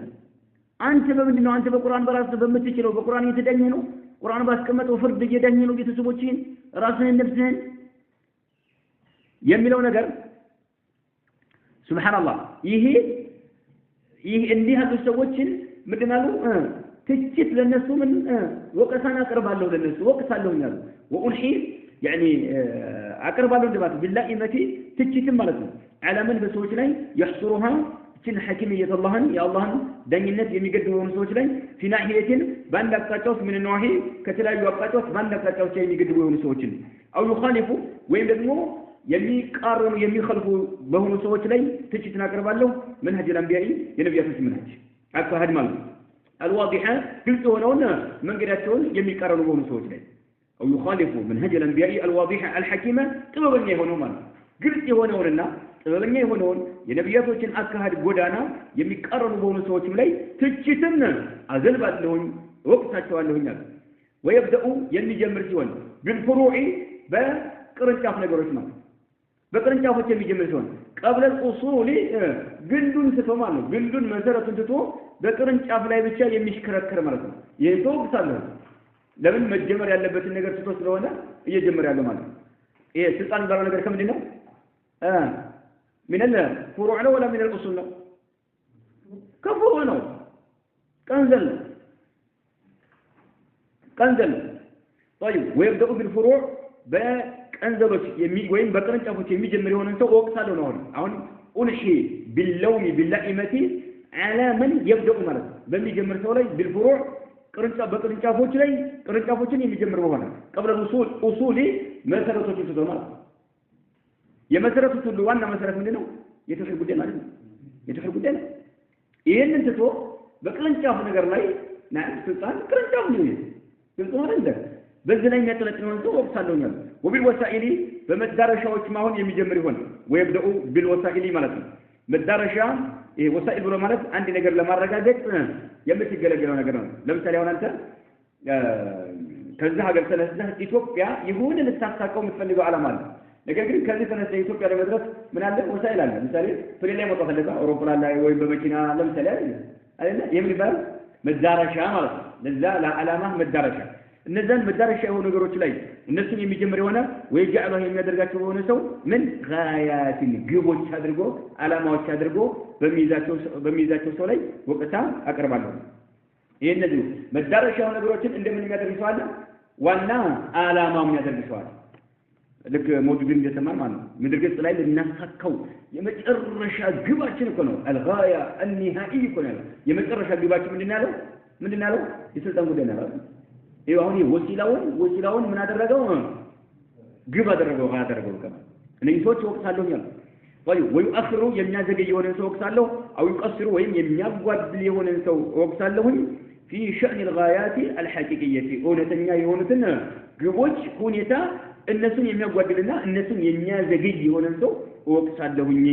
አንተ በምንድነው አንተ በቁርአን በራስህ በምትችለው በቁርአን እየተዳኘ ነው ቁርአን ባስቀመጠው ፍርድ እየዳኘ ነው ቤተሰቦችን ራስህን ነፍስህን የሚለው ነገር ሱብሃንአላህ ይሄ እንዲህ ያሉ ሰዎችን ምንድነው تجت للناس من وقتنا أقرب له للناس وقت له نال وأنحي يعني أقرب له دبات بالله إمتي تجت مالته على من بسوج لي يحصرها كن حكيمية اللهن يا اللهن دين الناس يميقدمون سوج لي في ناحية بانك تاتوس من النواحي كتلا يوقاتوس بانك تاتوس يميقدمون سوج أو يخالفوا وين بدمو يميقارن يميخلفوا بهم سوج لي تجت أقرب له منهج الأنبياء ينبيات المنهج أكثر هذا مال الواضحة قلت هنا من قرأتون يميقارنوا بهم سوج لي أو يخالفوا منهج الأنبياء الواضحة الحكيمة طبعاً يهونون قلت هنا ጥበበኛ የሆነውን የነብያቶችን አካሄድ ጎዳና የሚቀርኑ በሆኑ ሰዎችም ላይ ትችትን አዘልባለሁኝ ወቅታቸዋለሁኝ አለ ወይብደኡ የሚጀምር ሲሆን بالفروع በቅርንጫፍ ነገሮች ማለት በቅርንጫፎች የሚጀምር ሲሆን قبل الأصول ግንዱን ስቶ ማለት ነው ግንዱን መሰረቱን ስቶ በቅርንጫፍ ላይ ብቻ የሚሽከረከር ማለት ነው ይተውብታለሁ ለምን መጀመር ያለበትን ነገር ስቶ ስለሆነ እየጀመረ ያለው ማለት ነው ይሄ ስልጣን ባለው ነገር ከምንድን ነው من الفروع ولا من الأصول كفروع كنزل طيب ويبدأ بالفروع بكنزلوش وين بقرنشافوش يمجمر هون انت وقتالو نهون اهون أنحي باللوم باللائمة على من يبدأ مرض بمجمر سولاي بالفروع بقرنشافوش لي قرنشافوش يمجمر هون قبل الوصول أصولي مسألة تسوما የመሰረቱ ሁሉ ዋና መሰረት ምንድነው የተውሂድ ጉዳይ ማለት ነው የተውሂድ ጉዳይ ነው ይሄንን ትቶ በቅርንጫፍ ነገር ላይ ስልጣን ቅርንጫፍ ነው ግልጽ ነው አይደል በዚህ ላይ የሚያጠነጥነው ሰው ወቅታለውኛል ወቢልወሳኢሊ በመዳረሻዎች ማሁን የሚጀምር ይሆን ወይብደኡ ቢልወሳኢሊ ማለት ነው መዳረሻ ይሄ ወሳኢል ብሎ ማለት አንድ ነገር ለማረጋገጥ የምትገለገለው ነገር ነው ለምሳሌ አሁን አንተ ከዛ ሀገር ተነስተህ ኢትዮጵያ ይሁን ልታሳካው የምትፈልገው ዓላማ አለ ነገር ግን ከዚህ ተነስተ ኢትዮጵያ ለመድረስ ምን አለ ወሳይል አለ ለምሳሌ ፍሬ ላይ መጣ ፈለጋ አውሮፕላን ላይ ወይ በመኪና ለምሳሌ አይደል የሚባል መዳረሻ ማለት ነው ለዛ ለዓላማ መዳረሻ እነዛን መዳረሻ የሆኑ ነገሮች ላይ እነሱን የሚጀምር የሆነ ወይ ጃዕላ የሚያደርጋቸው የሆነ ሰው ምን ጋያትን ግቦች አድርጎ ዓላማዎች አድርጎ በሚይዛቸው ሰው ላይ ወቀታ አቀርባለሁ ይሄንን መዳረሻ የሆኑ ነገሮችን እንደምን የሚያደርግ ሰው አለ ዋና ዓላማው የሚያደርግ ሰው አለ ልክ ሞጁድን እንደተማር ማለት ነው ምድር ገጽ ላይ ለናሳካው የመጨረሻ ግባችን እኮ ነው አልጋያ النهائي እኮ ነው የመጨረሻ ግባችን ምንድነው የስልጣን ጉዳይ ነው ይሄ አሁን ወሲላውን ምን አደረገው ግብ አደረገው ከማ እነዚህ ሰዎች ወቅታለሁ ያለው ወይአኽሩ የሚያዘገይ የሆነ ሰው ወቅታለሁ አው ይቀስሩ ወይም የሚያጓድል የሆነ ሰው ወቅታለሁኝ في شأن الغايات الحقيقية እውነተኛ የሆኑትን ግቦች ሁኔታ እነሱን የሚያጓድልና እነሱን የሚያዘገይ የሆነ ሰው ወቅታለሁኝ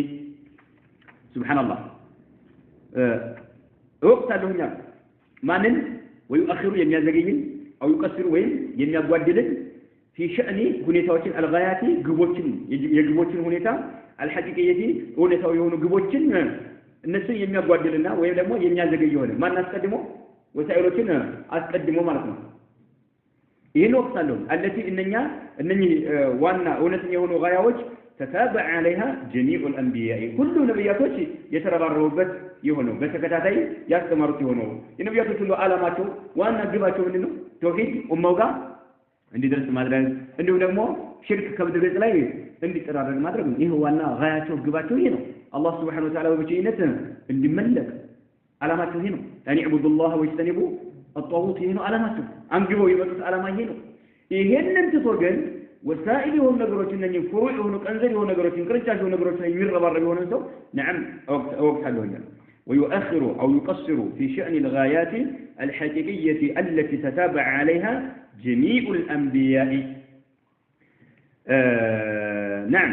ሱብሃንአላህ ወቅታለሁኝ ማንን ወይአኽሩ የሚያዘገይን አው ይቀስሩ ወይም የሚያጓድልን في شأن ሁኔታዎችን الغايات ግቦችን የግቦችን ሁኔታ الحقيقية ሁኔታው የሆኑ ግቦችን እነሱን የሚያጓድልና ወይም ደግሞ የሚያዘገይ የሆነ ማን አስቀድሞ ወሳይሎችን አስቀድሞ ማለት ነው ይሄን ወቅታለሁ التي እነኚህ ዋና እውነተኛ የሆኑ ጋያዎች ተታበዐ عليها جميع الانبياء كل ነብያቶች የተረባረቡበት የሆነው በተከታታይ ያስተማሩት የሆነው የነብያቶች ሁሉ ዓላማቸው ዋና ግባቸው ምንድነው ተውሂድ ኡማው ጋር እንዲደርስ ማድረግ እንዲሁም ደግሞ ሽርክ ከምድር ገጽ ላይ እንዲጠራረግ ማድረግ ነው ይሄ ዋና ጋያቸው ግባቸው ይሄ ነው አላህ Subhanahu Wa Ta'ala በብቸኝነት እንዲመለክ ዓላማቸው ይሄ ነው አን ይዕቡዱላህ ወይስተኒቡ الطاغوت ይሄ ነው ዓላማቸው አንግበው የመጡት ዓላማ ይሄ ነው ይሄንን ትቶ ግን ወሳኢል የሆኑ ነገሮች እነኚህ ፍሩዕ የሆኑ ቀንዘል የሆኑ ነገሮችን ቅርንጫፍ የሆኑ ነገሮችን የሚረባረብ የሆነ ሰው نعم ወቅታለሁኝ ويؤخر أو يقصر في شأن الغايات الحقيقية التي تتابع عليها جميع الأنبياء نعم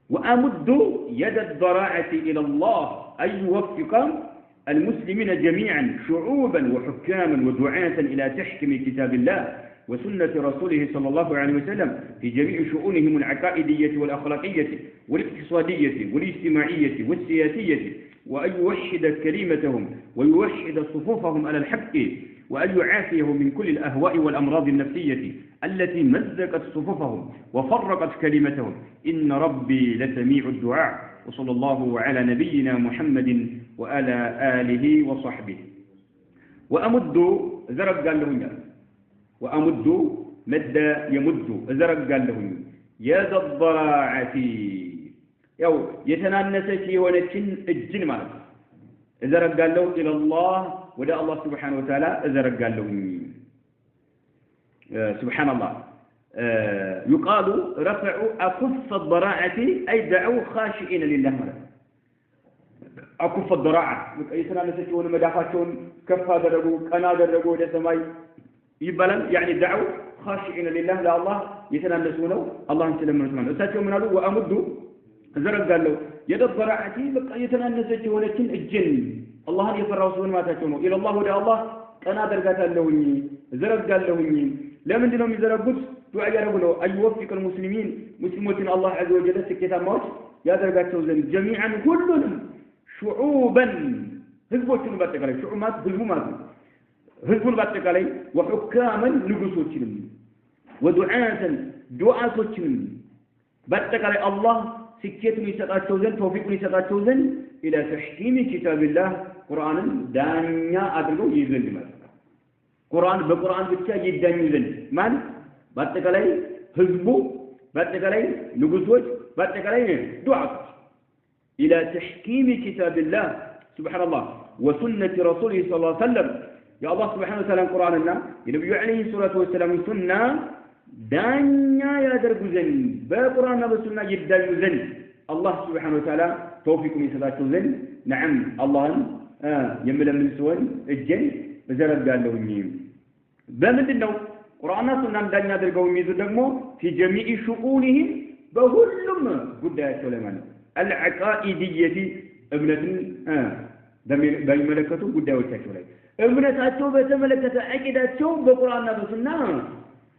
وأمد يد الضراعة إلى الله أن يوفق المسلمين جميعا شعوبا وحكاما ودعاة إلى تحكم كتاب الله وسنة رسوله صلى الله عليه وسلم في جميع شؤونهم العقائدية والأخلاقية والاقتصادية والاجتماعية والسياسية وأن يوحد كلمتهم ويوحد صفوفهم على الحق وأن يعافيهم من كل الأهواء والأمراض النفسية التي مزقت صفوفهم وفرقت كلمتهم إن ربي لسميع الدعاء وصلى الله على نبينا محمد وعلى آله وصحبه وأمد زرق له وأمد مد يمد زرق له يد الضراعة يو يتنانسك ونشن الجن مالك زرق له إلى الله ودا الله سبحانه وتعالى زرق له سبحان الله يقال رفعوا أكف الضراعة أي دعوا خاشئين لله مالك أكف الضراعة يتنانسك ونمدافاتهم كف هذا الرجو كان هذا الرجو لسماي يبلن يعني دعوا خاشئين لله لا الله يتنانسونه الله يسلم من سبحانه أساتهم من هذا وأمدوا زرق له يد الضراعة بقى يتنانسك ونشن الجن الله يفرسون ما تشونه إلى الله ولا الله أنا درجات اللوني زرق اللوني لا من دينهم يزرقوت دعاء يرغلوا أن يوفق المسلمين مسلمين الله عز وجل سكت الموت يا درجات توزن جميعا كلهم شعوبا هزبوتهم باتقالي شعوبات هزبومات هزبون باتقالي وحكاما نقصوتهم ودعاة دعاتهم باتقالي الله سكيتني يسقط توزن توفيقني يسقط توزن إلى تحكيم كتاب الله قرآن دانيا أدرو يزن مال قرآن بقرآن بتشا يدان يزن مال باتقالي حزبو باتقالي نقصوت باتقالي دعاء إلى تحكيم كتاب الله سبحان الله وسنة رسوله صلى الله عليه وسلم يا الله سبحانه وتعالى القرآن لنا النبي عليه الصلاة والسلام سنة دانيا يدرب زن بقرآن بسنة يدان يزن الله سبحانه وتعالى توفيقكم يسداد زن نعم الله يمل من سوى الجن بزرد قال له مين بمن النوم قرآن سنة دانيا يدربوا ميزو دمو في جميع شؤونهم بهلم قد سليمان العقائدية ابنة بملكته قد وجهته لي ابنتاቸው በተመለከተ አቂዳቸው በቁርአንና በሱና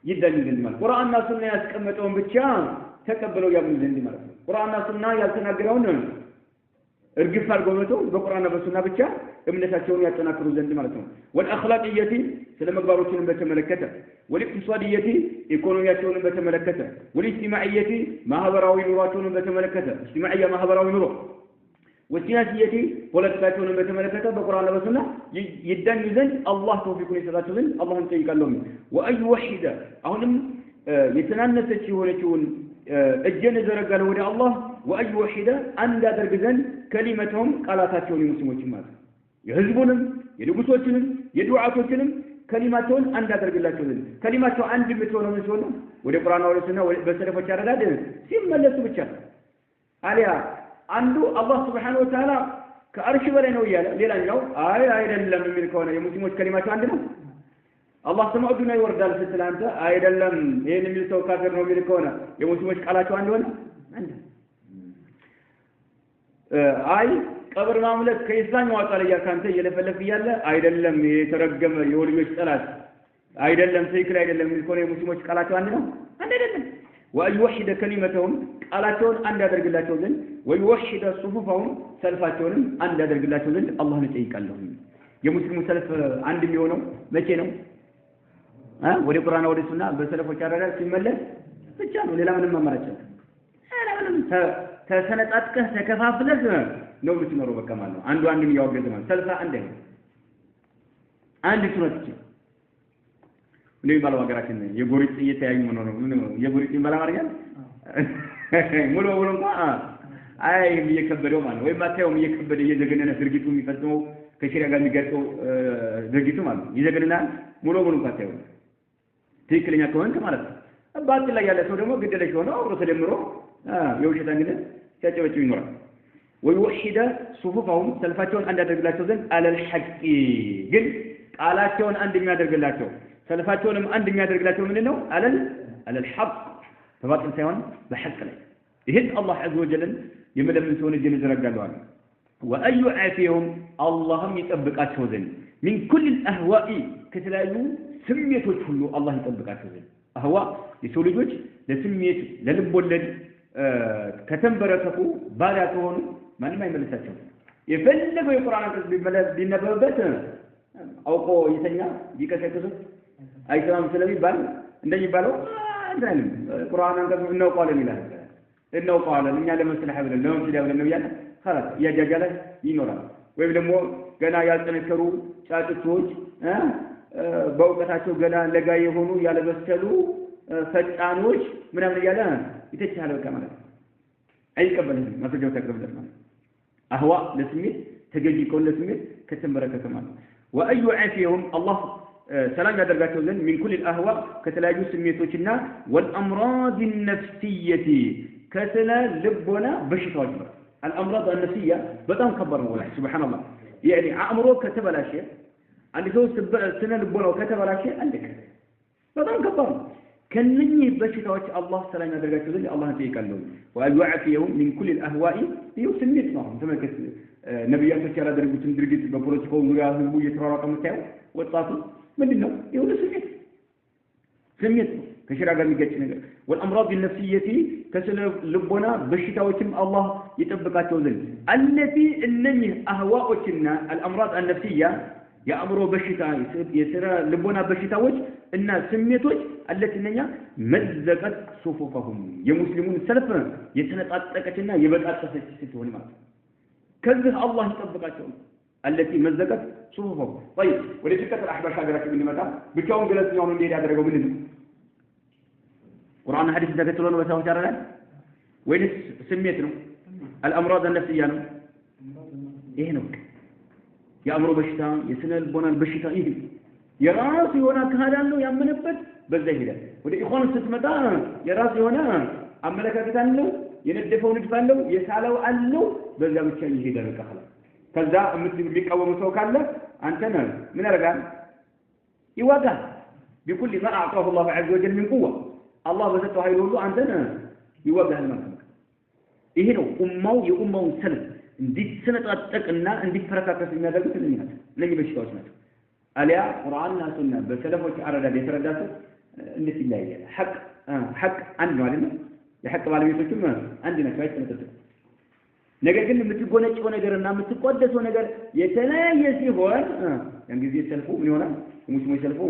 ይዳኝ ዘንድ ማለት ቁርአንና ሱና ያስቀመጠውን ብቻ ተቀበለው ያምኑ ዘንድ ማለት ነው ቁርአንና ሱና ያልተናገረውን እርግፍ አድርገው መተው በቁርአንና በሱና ብቻ እምነታቸውን ያጠናክሩ ዘንድ ማለት ነው والأخلاقية ስለመግባሮችን በተመለከተ والاقتصادية ኢኮኖሚያቸውን በተመለከተ والاجتماعية ማህበራዊ ኑሯቸውን በተመለከተ اجتماعية ማህበራዊ ኑሮ والسياسية ፖለቲካቸውን በተመለከተ በቁርአን በሱና ይዳኝ ዘንድ አላህ ተውፊቁን ይሰጣቸው ዘንድ አላህን ጠይቃለሁ وأي وحده አሁንም የተናነሰች የሆነችውን እጀን ዘረጋለ ወደ አላህ وأي وحده አንድ አድርግ ዘንድ ከሊመተውም ቃላታቸውን ሙስሊሞች ማለት የህዝቡንም የንጉሶችንም የዱዓቶችንም ከሊማቸውን አንድ አድርግላቸው ዘንድ ከሊማቸው አንድ የምትሆነው ምን ሲሆን ወደ ቁርአን ወለሰና በሰለፎች አረዳድ ሲመለሱ ብቻ አሊያ አንዱ አላህ Subhanahu Wa Ta'ala ከአርሽ በላይ ነው ይያለ ሌላኛው አይደለም የሚል ከሆነ የሙስሊሞች ከሊማቸው አንድ ነው አላህ ሰማዑና ይወርዳል ስለአንተ አይደለም ይሄን የሚል ሰው ካፊር ነው የሚል ከሆነ የሙስሊሞች ቃላቸው አንድ ሆነ አንድ አይ ቀብር ማምለክ ከኢስላም ያወጣል ያካንተ እየለፈለፍ ይያለ አይደለም የተረገመ የወልዮች ጠላት አይደለም ትክክል አይደለም የሚል ከሆነ የሙስሊሞች ቃላቸው አንድ ነው አንድ አይደለም ويوحد كلمتهم قالاتهم عند ያደርግላቸው ዘንድ ويوحد صفوفهم ሰልፋቸውን አንድ ያደርግላቸው ዘንድ አላህን ጠይቃለሁ የሙስሊሙ ሰልፍ አንድ የሚሆነው መቼ ነው ወደ ቁርአን ወደ ሱና በሰለፎች አረዳድ ሲመለስ ብቻ ነው ሌላ ምንም አማራጭ የለም ተሰነጣጥቀህ ተከፋፍለህ ነው የምትኖረው በቃ ማለት ነው አንዱ አንዱን ያወገዘ ማለት ሰልፋ አንድ አይደለም አንድ ሱነት ነው ይባላል ሀገራችን የጎሪጥ እየተያዩ ነው የጎሪጥ ይባላል አማርኛ ሙሉ እንኳን አይ እየከበደው ማለት ወይ ማታየው እየከበደ እየዘገነነ ድርጊቱ የሚፈጽመው ከሸሪዓ ጋር የሚጋጨው ድርጊቱ ማለት ይዘገነና ሙሉ እንኳን ታየው ትክክለኛ ከሆነ ማለት ነው አባጥ ላይ ያለ ሰው ደግሞ ግደለሽ ሆኖ አብሮ ተደምሮ የውሸት እንግዲህ ሲያጨበጭ ይኖራል ويوحد صفوفهم ሰልፋቸውን አንድ ያደርግላቸው ዘንድ على الحق ግን ቃላቸውን አንድ የሚያደርግላቸው ሰልፋቸውንም አንድ የሚያደርግላቸው ምንድነው على الحق ተባጥል ሳይሆን በሐቅ ላይ ይሄን አላህ عز وجل የመለምን ሰውን እጅን ይዘረጋለዋል وأي عافيهم اللهم يطبقاቸው ዘንድ من كل الأهواء ከተለያዩ ስሜቶች ሁሉ አላህ ይጠብቃቸው ዘንድ أهواء የሰው ልጆች ለስሜት ለልቦለድ ከተንበረከኩ ባሪያ ከሆኑ ማንም አይመልሳቸው የፈለገው የቁርአን አንቀጽ ቢነበብበት አውቆ ይተኛ ቢቀሰቅሱ አይሰማም ስለሚባል እንደሚባለው አይደለም ቁርአን አንቀጽ እናውቀዋለን ይላል እናውቀዋለን እኛ ለመስለህ ብለን ነው ሲል ያብለን ነው ያለ خلاص ያጃጃለ ይኖራል ወይም ደግሞ ገና ያልጠነከሩ ጫጭቶች በእውቀታቸው ገና ለጋ የሆኑ ያለበሰሉ ፈጣኖች ምናምን እያለ ይተቻለ በቃ ማለት ነው አይቀበልም ማስረጃው ተቀበለና አህዋ ለስሜት ተገጂ ከሆነ ለስሜት ከተመረከተ ማለት ወአዩ አፊየሁም አላህ ሰላም ያደርጋቸው ዘንድ من كل الاهواء ከተለያዩ ስሜቶችና والامراض النفسيه ከተለ ልቦና በሽታዎች الامراض النفسيه በጣም ከባድ ነው ወላሂ سبحان الله يعني አእምሮ ከተበላሸ አንድ ሰው ስነ ልቦናው ከተበላሸ አንደክ በጣም ከባድ ነው ከነኚህ በሽታዎች አላህ ሰላም ያደርጋቸው ዘንድ አላህን ጠይቃለሁ وأن يعافيهم من كل الأهواء ስሜት ነው ተመከተ ነብያቶች ያላደረጉትን ድርጊት በፖለቲካው ዙሪያ ህዝቡ እየተራራቀ መታየው ወጣቱ ምንድነው ይሁን ስሜት ከሽራ ጋር የሚገጭ ነገር والامراض النفسيه ከስለ ልቦና በሽታዎችም አላህ ይጠብቃቸው ዘንድ التي انني اهواءنا الامراض النفسيه የአእምሮ በሽታ የስራ ልቦና በሽታዎች እና ስሜቶች التي انني مزقت صفوفهم የሙስሊሙን ሰልፍ የተነጣጠቀችና የበጣጠሰች ስትሆን ማለት ከዚህ አላህ ይጠብቃቸው التي مزقت صفوفهم طيب ወደ ፍቅር አህባሽ ሀገራችን ብንመጣ ብቻውን ገለጽኛው ነው እንዴት ያደረገው ምንድን ነው ቁርአን ሐዲስ ተከትሎ ነው በሰው ታረጋል ወይስ ስሜት ነው الامراض النفسيه ነው ይሄ ነው የአእምሮ በሽታ የስነ ልቦና በሽታ ይሄ የራሱ የሆነ አካል አለው ያመነበት በዛ ይሄዳል ወደ ኢኹዋን ስትመጣ የራሱ የሆነ አመለካከት አለው የነደፈው ንድፍ አለው የሳለው አለው በዛ ብቻ ይሄዳል ከኋላ ከዛ የሚቃወሙ ሰው ካለ አንተ ምን ያደርጋል ይዋጋል بكل ما اعطاه الله عز وجل من قوه الله በሰጠው ኃይል ሁሉ አንተን ይዋጋል ማለት ነው ይሄ ነው ኡማው የኡማው ሰልፍ እንዲሰነጣጠቅና እንዲፈረካከስ የሚያደርጉት እነዚህ በሽታዎች ናቸው አሊያ ቁርአንና ሱና በሰለፎች አረዳድ የተረዳሰው እንዴት ይለያያል ሐቅ አንድ ነው አይደል የሐቅ ባለቤቶችም አንድ ናቸው አይተነጠቁ ነገር ግን የምትጎነጨው ነገርና የምትቆደሰው ነገር የተለያየ ሲሆን ያን ጊዜ ሰልፉ ምን ይሆናል ሙስሊሞች ሰልፉ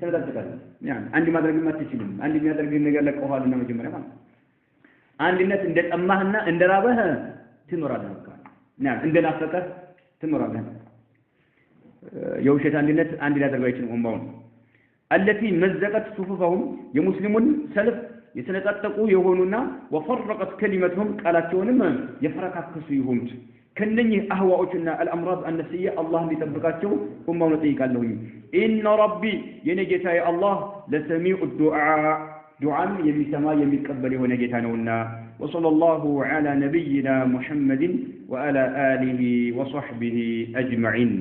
ተነጣጠቃል ያን አንድ ማድረግ ማትችልም አንድ የሚያደርግ ነገር ለቀዋልና መጀመሪያ ማለት አንድነት እንደጠማህና እንደራበህ ትኖራለህ نعم عندنا فقط تمرنا يوشت عندنا درجة أمهم التي مزقت صفوفهم يمسلمون سلف يتنطقوا يهوننا وفرقت كلمتهم قالاتهم يفرقكسوا كنني أهواؤنا الأمراض النفسية الله يطبقاتهم أمهم نطيقالله إن ربي ينجتا الله لسميع الدعاء دعاء يمسما يمقبل ونجتانونا وصلى الله على نبينا محمد وعلى آله وصحبه أجمعين